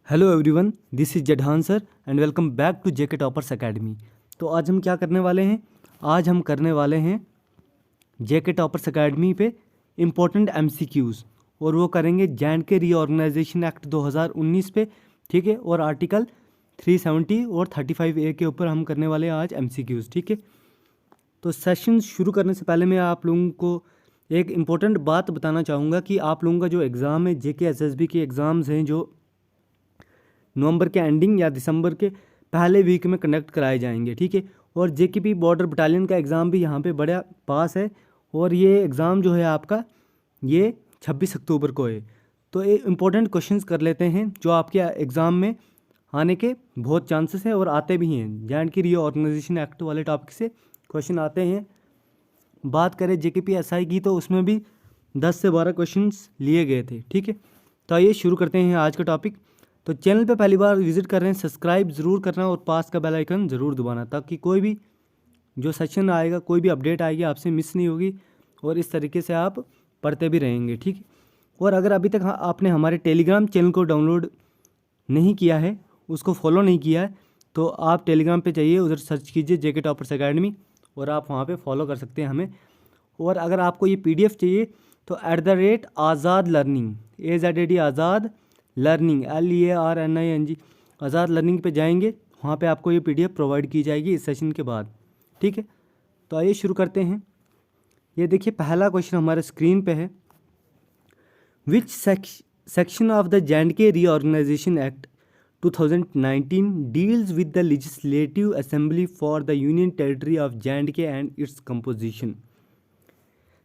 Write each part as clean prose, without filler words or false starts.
Hello everyone, this is Jadhan sir and welcome back to JK toppers academy. तो आज हम क्या करने वाले हैं? आज हम करने वाले हैं जेके टॉपर्स एकेडमी पे इम्पोर्टेंट एमसीक्यूज़, और वो करेंगे जे.एंड.के रीऑर्गेनाइजेशन एक्ट 2019 पे, ठीक है। और आर्टिकल 370 और 35A के ऊपर हम करने वाले हैं आज एमसीक्यूज़, ठीक है। तो सेशन शुरू करने से पहले मैं आप लोगों को एक इम्पोर्टेंट बात बताना चाहूँगा कि आप लोगों का जो एग्ज़ाम है, जेके एसएसबी के एग्ज़ाम्स हैं जो नवंबर के एंडिंग या दिसंबर के पहले वीक में कंडक्ट कराए जाएंगे, ठीक है। और जेकेपी बॉर्डर बटालियन का एग्ज़ाम भी यहाँ पे बड़ा पास है, और ये एग्ज़ाम जो है आपका ये 26 अक्टूबर को है। तो ये इम्पोर्टेंट क्वेश्चंस कर लेते हैं जो आपके एग्ज़ाम में आने के बहुत चांसेस हैं और आते भी हैं। जे.एंड.के रीऑर्गेनाइजेशन एक्ट वाले टॉपिक से क्वेश्चन आते हैं। बात करें जेकेपी एसआई की तो उसमें भी 10 से 12 क्वेश्चंस लिए गए थे, ठीक है। तो आइए शुरू करते हैं आज का टॉपिक। तो चैनल पे पहली बार विजिट कर रहे हैं, सब्सक्राइब ज़रूर करना और पास का बेल आइकन ज़रूर दबाना, ताकि कोई भी जो सेशन आएगा, कोई भी अपडेट आएगी आपसे मिस नहीं होगी, और इस तरीके से आप पढ़ते भी रहेंगे, ठीक है। और अगर अभी तक आपने हमारे टेलीग्राम चैनल को डाउनलोड नहीं किया है, उसको फॉलो नहीं किया है, तो आप टेलीग्राम पे जाइए, उधर सर्च कीजिए जेके टॉपर्स एकेडमी, और आप वहाँ पे फॉलो कर सकते हैं हमें। और अगर आपको ये PDF चाहिए तो @आज़ाद लर्निंग, AZAD आज़ाद लर्निंग, LEARNING आज़ाद लर्निंग पे जाएंगे, वहाँ पे आपको ये PDF प्रोवाइड की जाएगी इस सेशन के बाद, ठीक है। तो आइए शुरू करते हैं। ये देखिए पहला क्वेश्चन हमारे स्क्रीन पे है। Which section of the J and K reorganisation act 2019 deals with the legislative assembly for the union territory of J and K and its composition.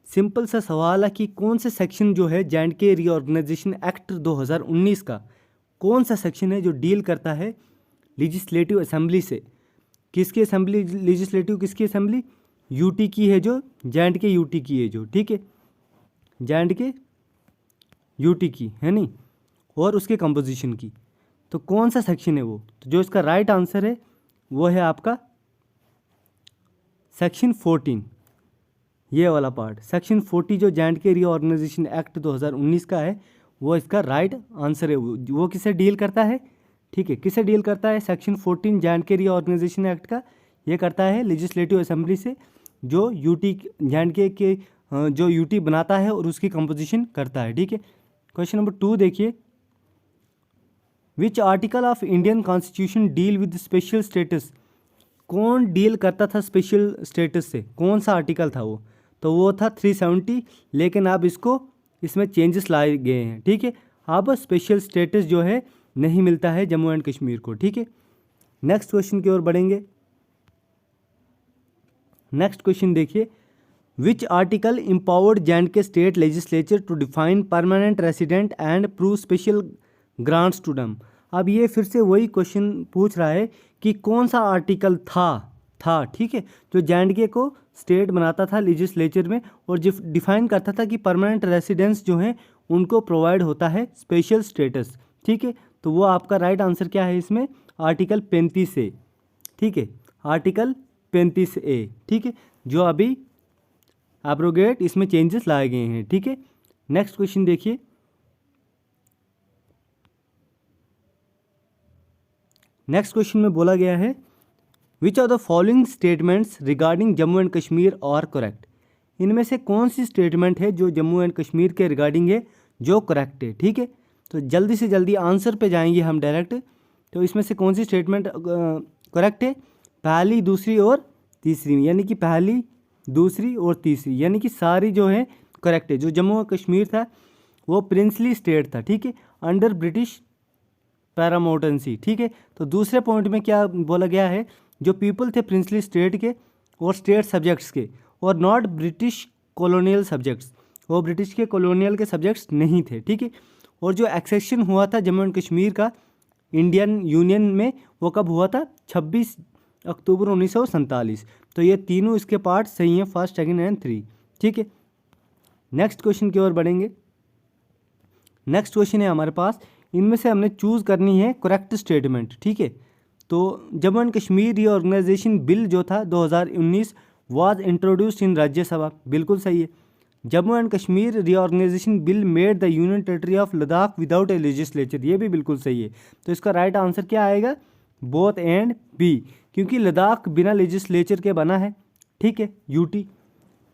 Simple सा सवाल है कि कौन से सेक्शन जो है जे.एंड.के रीऑर्गेनाइजेशन एक्ट 2019 का, कौन सा सेक्शन है जो डील करता है लेजिस्लेटिव असेंबली से। किसकी असेंबली? लेजिस्लेटिव किसकी असेंबली? यूटी की है, जो जे.एंड.के यूटी की है जो, ठीक है, जे.एंड.के यूटी की है नहीं, और उसके कंपोजिशन की। तो कौन सा सेक्शन है वो? तो जो इसका राइट आंसर है वो है आपका सेक्शन 14, ये वाला पार्ट। सेक्शन 40 जो जे.एंड.के रीऑर्गेनाइजेशन एक्ट 2019 का है, वो इसका राइट आंसर है। वो किसे डील करता है? ठीक है, किसे डील करता है? सेक्शन 14 जे.एंड.के रीऑर्गेनाइजेशन एक्ट का ये करता है लेजिस्लेटिव असेंबली से, जो यूटी जे.एंड.के के जो यूटी बनाता है और उसकी कंपोजिशन करता है, ठीक है। क्वेश्चन नंबर 2 देखिए। Which article of Indian constitution deal with special status. कौन डील करता था स्पेशल स्टेटस से? कौन सा आर्टिकल था वो? तो वो था 370, लेकिन अब इसमें चेंजेस लाए गए हैं, ठीक है। अब स्पेशल स्टेटस जो है नहीं मिलता है जम्मू एंड कश्मीर को, ठीक है। नेक्स्ट क्वेश्चन की ओर बढ़ेंगे। नेक्स्ट क्वेश्चन देखिए। Which article empowered J and K state legislature to define permanent resident and prove special grants to them. अब ये फिर से वही क्वेश्चन पूछ रहा है कि कौन सा आर्टिकल था, ठीक है, जो जे.एंड.के को स्टेट बनाता था लेजिस्लेचर में, और जो डिफाइन करता था कि परमानेंट रेसिडेंस जो हैं उनको प्रोवाइड होता है स्पेशल स्टेटस, ठीक है। तो वो आपका राइट आंसर क्या है इसमें? आर्टिकल 35A, ठीक है, आर्टिकल 35A, ठीक है, जो अभी एब्रोगेट इसमें चेंजेस लाए गए हैं, ठीक है। नेक्स्ट क्वेश्चन देखिए। नेक्स्ट क्वेश्चन में बोला गया है which of the following statements regarding Jammu and Kashmir are correct. इनमें से कौन सी स्टेटमेंट है जो जम्मू एंड कश्मीर के रिगार्डिंग है जो करेक्ट है, ठीक है। तो जल्दी से जल्दी आंसर पे जाएंगे हम डायरेक्ट। तो इसमें से कौन सी स्टेटमेंट करेक्ट है? पहली, दूसरी और तीसरी, यानी कि पहली, दूसरी और तीसरी, यानी कि सारी जो है करेक्ट है। जो जम्मू और कश्मीर था वो प्रिंसली स्टेट था, ठीक है, अंडर ब्रिटिश पैरामोटेंसी, ठीक है। तो दूसरे पॉइंट में क्या बोला गया है? जो पीपल थे प्रिंसली स्टेट के और स्टेट सब्जेक्ट्स के, और नॉट ब्रिटिश कॉलोनियल सब्जेक्ट्स, वो ब्रिटिश के कॉलोनियल के सब्जेक्ट्स नहीं थे, ठीक है। और जो एक्सेशन हुआ था जम्मू एंड कश्मीर का इंडियन यूनियन में, वो कब हुआ था? 26 अक्टूबर 1947। तो ये तीनों इसके पार्ट सही हैं, फर्स्ट, सेकंड एंड 3, ठीक है। नेक्स्ट क्वेश्चन की ओर बढ़ेंगे। नेक्स्ट क्वेश्चन है हमारे पास, इनमें से हमने चूज़ करनी है करेक्ट स्टेटमेंट, ठीक है। तो Jammu and Kashmir reorganisation bill जो था 2019 वाज इंट्रोड्यूस्ड इन राज्यसभा, बिल्कुल सही है। Jammu and Kashmir reorganisation bill made the union territory of Ladakh without a legislature, ये भी बिल्कुल सही है। तो इसका राइट आंसर क्या आएगा? बोथ एंड बी, क्योंकि लद्दाख बिना लेजिस्लेचर के बना है, ठीक है, यूटी।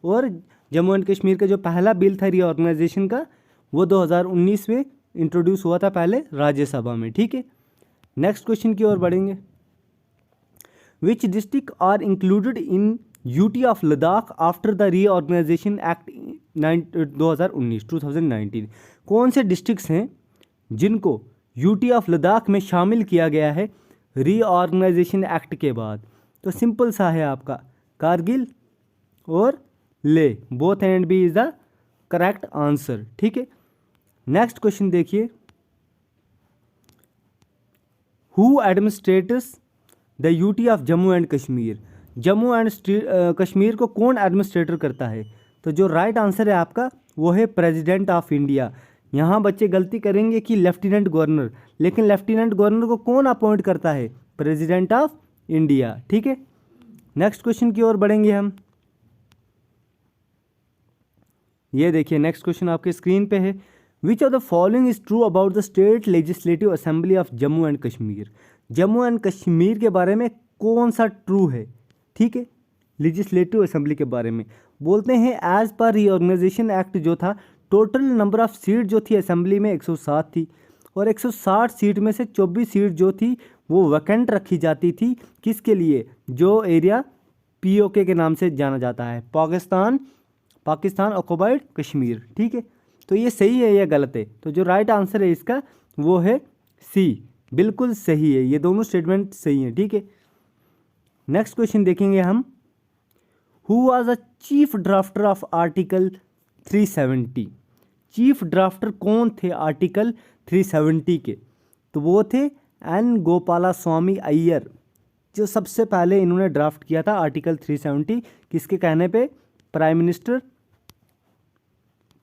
और जम्मू एंड कश्मीर का जो पहला बिल था रीऑर्गेनाइजेशन का, वो 2019 में इंट्रोड्यूस हुआ था पहले राज्यसभा में, ठीक है। नेक्स्ट क्वेश्चन की ओर बढ़ेंगे। Which district are included in UT of Ladakh after the reorganisation act 2019? कौन से डिस्ट्रिक्ट्स हैं जिनको यूटी ऑफ लद्दाख में शामिल किया गया है रीऑर्गेनाइजेशन एक्ट के बाद? तो सिंपल सा है आपका, कारगिल और Leh, both and B is the correct answer, ठीक है। नेक्स्ट क्वेश्चन देखिए, who administrates the UT of Jammu and Kashmir? Jammu and Kashmir को कौन एडमिनिस्ट्रेटर करता है? तो जो राइट आंसर है आपका वो है प्रेसिडेंट ऑफ इंडिया। यहाँ बच्चे गलती करेंगे कि लेफ्टिनेंट गवर्नर, लेकिन लेफ्टिनेंट गवर्नर को कौन अपॉइंट करता है? प्रेसिडेंट ऑफ इंडिया, ठीक है। नेक्स्ट क्वेश्चन की ओर बढ़ेंगे हम। ये देखिए नेक्स्ट क्वेश्चन आपके स्क्रीन पे है। Which of the following is true about the state legislative assembly of Jammu and Kashmir? Jammu and Kashmir के बारे में कौन सा ट्रू है, ठीक है, लेजिस्लेटिव असेंबली के बारे में? बोलते हैं एज पर रीऑर्गेनाइजेशन एक्ट जो था, टोटल नंबर ऑफ सीट जो थी असेंबली में 107 थी, और 160 सीट में से 24 सीट जो थी वो वैकेंट रखी जाती थी। किसके लिए? जो एरिया पीओके के नाम से जाना जाता है, पाकिस्तान ऑक्युपाइड कश्मीर, ठीक है। तो ये सही है या गलत है? तो जो राइट आंसर है इसका वो है सी, बिल्कुल सही है, ये दोनों स्टेटमेंट सही हैं, ठीक है। नेक्स्ट क्वेश्चन देखेंगे हम। Who was the chief drafter of article 370? Chief drafter कौन थे आर्टिकल 370 के? तो वो थे एन गोपालास्वामी अय्यर, जो सबसे पहले इन्होंने ड्राफ्ट किया था आर्टिकल 370। किसके कहने पे? प्राइम मिनिस्टर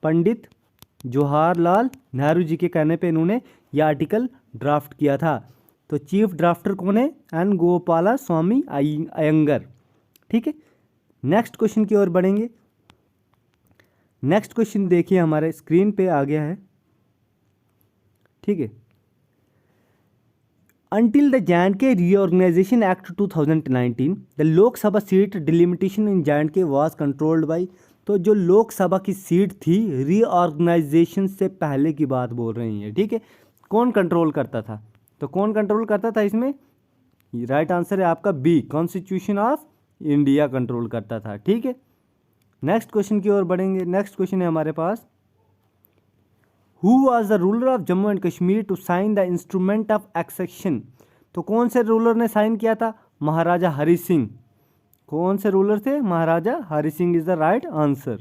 पंडित जवाहरलाल नेहरू जी के कहने पे इन्होंने यह आर्टिकल ड्राफ्ट किया था। तो चीफ ड्राफ्टर कौन है? एन गोपालास्वामी अयंगर, ठीक है। नेक्स्ट क्वेश्चन की ओर बढ़ेंगे। नेक्स्ट क्वेश्चन देखिए हमारे स्क्रीन पे आ गया है, ठीक है। Until the J&K Reorganization Act 2019, the Lok Sabha seat delimitation in J&K was controlled by, तो जो लोकसभा की सीट थी रीऑर्गेनाइजेशन से पहले की बात बोल रही है, ठीक है। कौन कंट्रोल करता था? तो कौन कंट्रोल करता था इसमें? राइट आंसर है आपका B, constitution of India control करता था, ठीक है। नेक्स्ट क्वेश्चन की ओर बढ़ेंगे। नेक्स्ट क्वेश्चन है हमारे पास, who was the ruler of Jammu and Kashmir to sign the instrument of accession? तो कौन से रूलर ने साइन किया था? महाराजा हरि सिंह। कौन से रूलर थे? Maharaja Hari Singh is the right answer.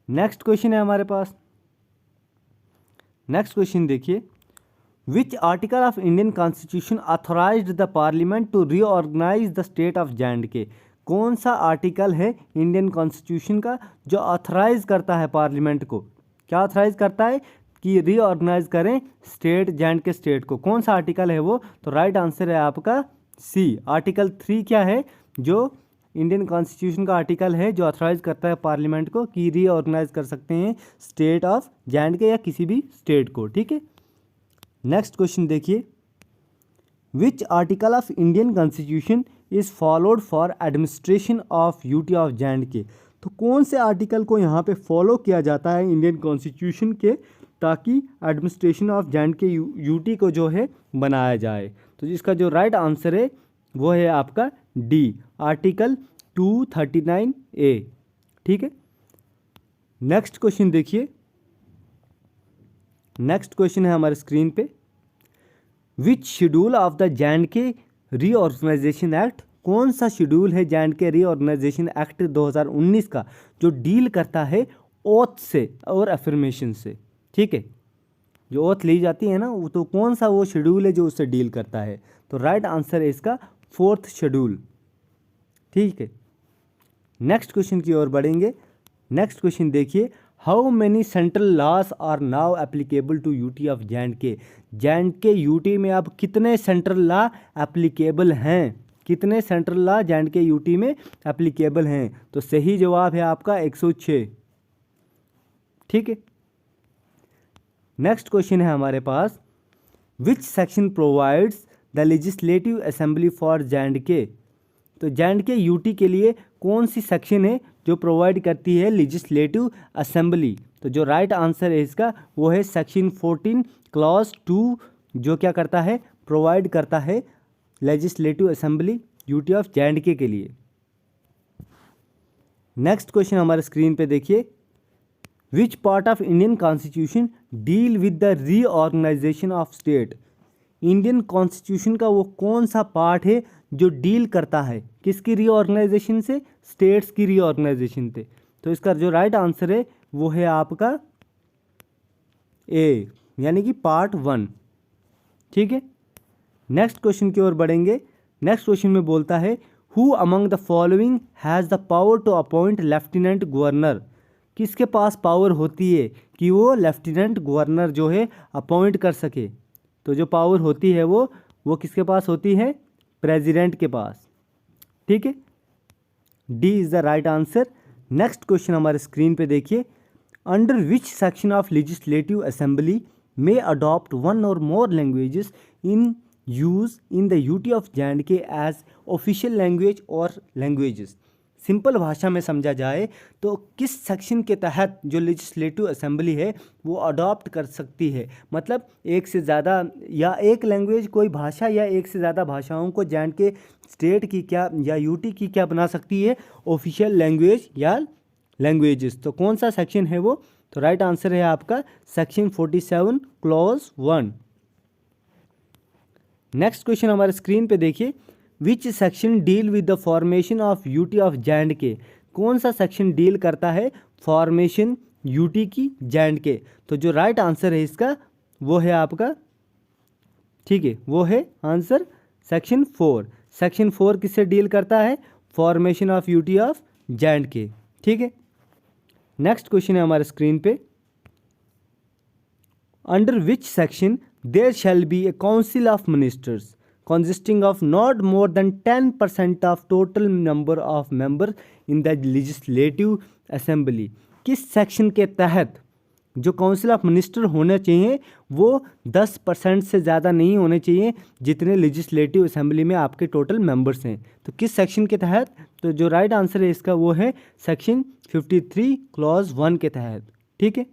Next question है हमारे पास। नेक्स्ट क्वेश्चन देखिए, which article of Indian constitution authorised the parliament to reorganise the state of J&K? कौन सा आर्टिकल है इंडियन कॉन्स्टिट्यूशन का जो ऑथराइज करता है पार्लियामेंट को? क्या ऑथराइज करता है? कि रीऑर्गेनाइज करें स्टेट J&K स्टेट को। कौन सा आर्टिकल है वो? तो राइट आंसर है आपका सी, आर्टिकल 3 क्या है? जो इंडियन कॉन्स्टिट्यूशन का आर्टिकल है जो ऑथराइज करता है पार्लियामेंट को कि रीऑर्गेनाइज कर सकते हैं स्टेट ऑफ J&K या किसी भी स्टेट को, ठीक है। नेक्स्ट क्वेश्चन देखिए, which article of Indian constitution is followed for administration of UT of J&K? तो कौन से आर्टिकल को यहाँ पे फॉलो किया जाता है इंडियन कॉन्स्टिट्यूशन के, ताकि एडमिनिस्ट्रेशन ऑफ J&K यूटी को जो है बनाया जाए? तो इसका जो राइट आंसर है वो है आपका डी, आर्टिकल 239A, ठीक है। नेक्स्ट क्वेश्चन देखिए। नेक्स्ट क्वेश्चन है हमारे स्क्रीन पे, which schedule of the J&K reorganisation act? कौन सा शेड्यूल है J&K रीऑर्गेनाइजेशन एक्ट 2019 का जो डील करता है ओथ से और अफर्मेशन से, ठीक है। जो ओथ ली जाती है ना, वो तो कौन सा वो शेड्यूल है जो उससे डील करता है? तो राइट आंसर है इसका 4th शेड्यूल, ठीक है। नेक्स्ट क्वेश्चन की ओर बढ़ेंगे। नेक्स्ट क्वेश्चन देखिए, how many central laws are now applicable to UT of J&K? J&K UT में अब कितने सेंट्रल लॉ एप्लीकेबल हैं? कितने सेंट्रल लॉ J&K यूटी में एप्लीकेबल हैं? तो सही जवाब है आपका 106, ठीक है। नेक्स्ट क्वेश्चन है हमारे पास, which section provides the legislative assembly for J and K. तो जे.एंड.के यूटी के लिए कौन सी सेक्शन है जो प्रोवाइड करती है लेजिस्लेटिव असेंबली? तो जो राइट आंसर है इसका वो है सेक्शन 14 क्लॉज 2, जो क्या करता है, प्रोवाइड करता है legislative assembly UT of J and K के लिए। नेक्स्ट क्वेश्चन हमारे स्क्रीन पे देखिए, which part of Indian constitution deal with the reorganisation of state. Indian constitution का वो कौन सा पार्ट है जो डील करता है किसकी रीऑर्गेनाइजेशन से, स्टेट्स की रीऑर्गेनाइजेशन से। तो इसका जो राइट आंसर है वो है आपका ए, यानी कि पार्ट 1, ठीक है। नेक्स्ट क्वेश्चन की ओर बढ़ेंगे। नेक्स्ट क्वेश्चन में बोलता है, who among the following has the power to appoint lieutenant governor. किसके पास पावर होती है कि वो लेफ्टिनेंट गवर्नर जो है अपॉइंट कर सके। तो जो पावर होती है वो किसके पास होती है, प्रेसिडेंट के पास, ठीक है। D is the right answer. Next question हमारे स्क्रीन पे देखिए, under which section of legislative assembly may adopt one or more languages in use in the UT of J&K as official language or languages। Simple भाषा में समझा जाए तो किस section के तहत जो लेजिस्लेटिव असेंबली है वो अडॉप्ट कर सकती है, मतलब एक से ज़्यादा या एक लैंग्वेज, कोई भाषा या एक से ज़्यादा भाषाओं को J&K स्टेट की क्या या यूटी की क्या बना सकती है, ऑफिशियल लैंग्वेज या लैंग्वेजेस। तो कौन सा सेक्शन है वो? तो राइट आंसर है आपका सेक्शन 47 क्लॉज 1। नेक्स्ट क्वेश्चन हमारे स्क्रीन पे देखिए, which section deal with the formation of UT of J&K. कौन सा सेक्शन डील करता है फॉर्मेशन यूटी की जे.एंड.के। तो जो राइट आंसर है इसका वो है आपका, ठीक है, वो है आंसर सेक्शन 4। सेक्शन 4 किससे डील करता है, formation of UT of J and K, ठीक है। नेक्स्ट क्वेश्चन है हमारे स्क्रीन पे, under which section there shall be a council of ministers consisting of not more than 10% of total number of members in the legislative assembly। किस section के तहत जो council of minister होने चाहिए वो 10% से ज़्यादा नहीं होने चाहिए जितने लेजिस्लेटिव असेंबली में आपके टोटल मेंबर्स हैं। तो किस सेक्शन के तहत? तो जो राइट आंसर है इसका वो है सेक्शन 53 क्लॉज 1 के तहत, ठीक है।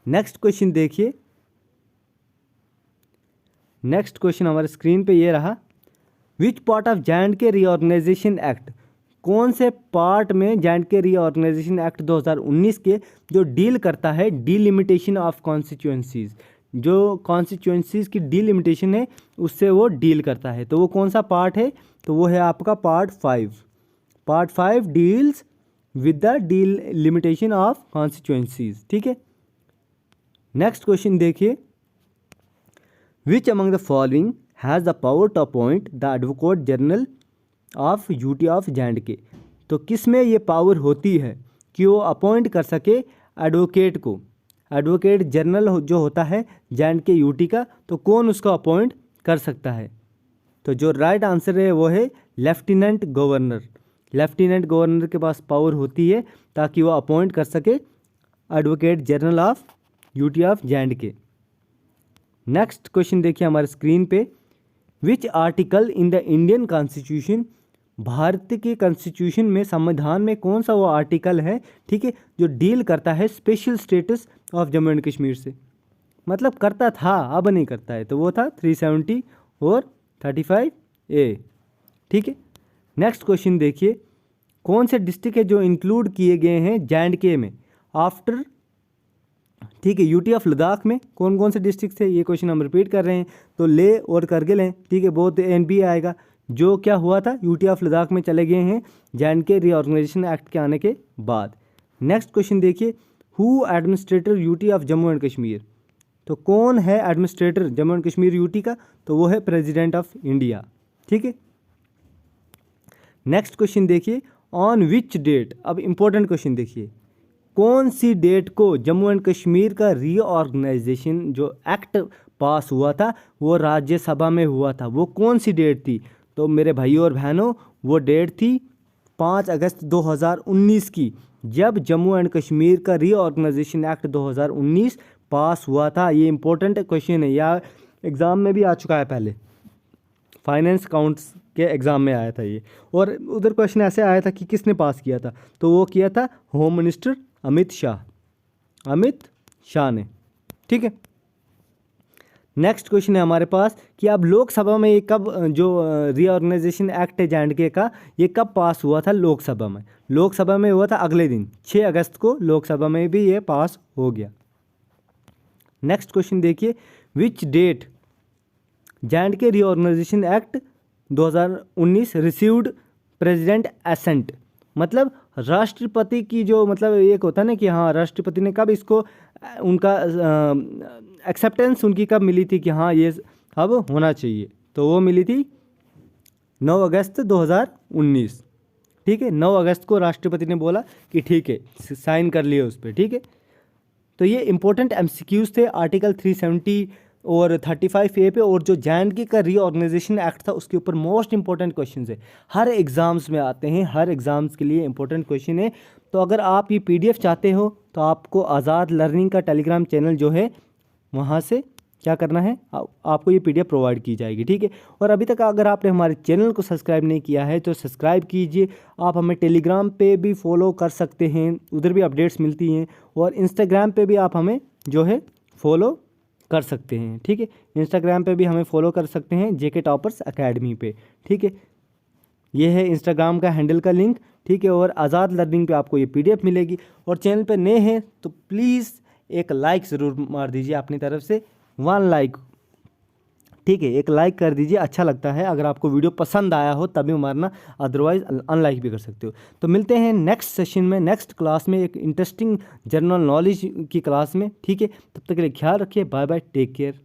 नेक्स्ट क्वेश्चन देखिए, नेक्स्ट क्वेश्चन हमारे स्क्रीन पे ये रहा, which part of J and K reorganisation act, कौन से पार्ट में जे.एंड.के रीऑर्गेनाइजेशन एक्ट 2019 के जो डील करता है डिलिमिटेशन ऑफ कॉन्स्टिट्यूएंसीज, जो कॉन्स्टिट्यूएंसीज की डिलिमिटेशन है उससे वो डील करता है। तो वो कौन सा पार्ट है? तो वो है आपका part 5। Part 5 deals with the delimitation of constituencies, ठीक है। नेक्स्ट क्वेश्चन देखिए, which among the following has the power to appoint the advocate general of UT of J and K. तो किस में ये पावर होती है कि वो अपॉइंट कर सके एडवोकेट को, एडवोकेट जनरल जो होता है जे.एंड.के यूटी का, तो कौन उसको अपॉइंट कर सकता है? तो जो राइट आंसर है वो है लेफ्टिनेंट गवर्नर। लेफ्टिनेंट गवर्नर के पास पावर होती है ताकि वो अपॉइंट कर सके advocate general of UT of J&K. Next question देखिए हमारे स्क्रीन पे, which article in the Indian constitution, Bharat के कॉन्स्टिट्यूशन में, संविधान में कौन सा वो आर्टिकल है, ठीक है, जो डील करता है special status of Jammu and Kashmir से। मतलब करता था, अब नहीं करता है, तो वो था 370 और 35A, ठीक है। नेक्स्ट क्वेश्चन देखिए, कौन से डिस्ट्रिक्ट है जो इंक्लूड किए गए हैं जे.एंड.के में आफ्टर, ठीक है, यूटी ऑफ लद्दाख में कौन कौन से डिस्ट्रिक्ट थे, ये क्वेश्चन हम रिपीट कर रहे हैं। तो ले और करगिल हैं, ठीक है, बहुत NB आएगा। जो क्या हुआ था, यूटी ऑफ लद्दाख में चले गए हैं जे.एंड.के रीऑर्गेनाइजेशन एक्ट के आने के बाद। नेक्स्ट क्वेश्चन देखिए, who administrator UT of Jammu and Kashmir. तो कौन है administrator Jammu and Kashmir UT का? तो वो है प्रेसिडेंट ऑफ इंडिया, ठीक है। नेक्स्ट क्वेश्चन देखिए, ऑन विच डेट, अब इंपॉर्टेंट क्वेश्चन देखिए, कौन सी डेट को जम्मू एंड कश्मीर का रीऑर्गेनाइजेशन जो एक्ट पास हुआ था वो राज्यसभा में हुआ था, वो कौन सी डेट थी? तो मेरे भाइयों और बहनों वो डेट थी 5 अगस्त 2019 की, जब जम्मू एंड कश्मीर का रीऑर्गेनाइजेशन एक्ट 2019 पास हुआ था। ये इंपॉर्टेंट क्वेश्चन है, या एग्ज़ाम में भी आ चुका है पहले, फाइनेंस अकाउंट्स के एग्ज़ाम में आया था ये। और उधर क्वेश्चन ऐसे आया था कि किसने पास किया था, तो वो किया था होम मिनिस्टर अमित शाह ने। ठीक है, नेक्स्ट क्वेश्चन है हमारे पास कि अब लोकसभा में ये कब, जो रीऑर्गेनाइजेशन एक्ट है J&K का, ये कब पास हुआ था लोकसभा में? लोकसभा में हुआ था अगले दिन 6 अगस्त को, लोकसभा में भी ये पास हो गया। नेक्स्ट क्वेश्चन देखिए, which date J&K reorganisation act 2019 received president assent, मतलब राष्ट्रपति की जो, मतलब एक होता है ना कि हाँ राष्ट्रपति ने कब इसको, उनका एक्सेप्टेंस उनकी कब मिली थी कि हाँ ये अब होना चाहिए, तो वो मिली थी 9 अगस्त 2019। ठीक है, 9 अगस्त को राष्ट्रपति ने बोला कि ठीक है साइन कर लिए उस पर। ठीक है, तो ये इंपॉर्टेंट MCQs थे आर्टिकल 370 और 35A पे, और जो J&K का रीऑर्गेनाइजेशन एक्ट था उसके ऊपर मोस्ट इंपॉर्टेंट क्वेश्चन है, हर एग्ज़ाम्स में आते हैं, हर एग्ज़ाम्स के लिए इंपॉर्टेंट क्वेश्चन है। तो अगर आप ये PDF चाहते हो तो आपको आज़ाद लर्निंग का टेलीग्राम चैनल जो है वहाँ से क्या करना है, आपको ये PDF प्रोवाइड की जाएगी। ठीक है, और अभी तक अगर आपने हमारे चैनल को सब्सक्राइब नहीं किया है तो सब्सक्राइब कीजिए। आप हमें टेलीग्राम पे भी फॉलो कर सकते हैं, उधर भी अपडेट्स मिलती हैं, और इंस्टाग्राम पे भी आप हमें जो है फॉलो कर सकते हैं। ठीक है, इंस्टाग्राम पे भी हमें फॉलो कर सकते हैं JK टॉपर्स अकेडमी पे। ठीक है, ये है इंस्टाग्राम का हैंडल का लिंक। ठीक है, और आज़ाद लर्निंग पे आपको ये PDF मिलेगी। और चैनल पे नए हैं तो प्लीज़ एक लाइक ज़रूर मार दीजिए अपनी तरफ से, 1 लाइक। ठीक है, एक लाइक कर दीजिए, अच्छा लगता है। अगर आपको वीडियो पसंद आया हो तभी मारना, अदरवाइज़ अनलाइक भी कर सकते हो। तो मिलते हैं नेक्स्ट सेशन में, नेक्स्ट क्लास में, एक इंटरेस्टिंग जनरल नॉलेज की क्लास में। ठीक है, तब तक के लिए ख्याल रखिए, बाय बाय, टेक केयर।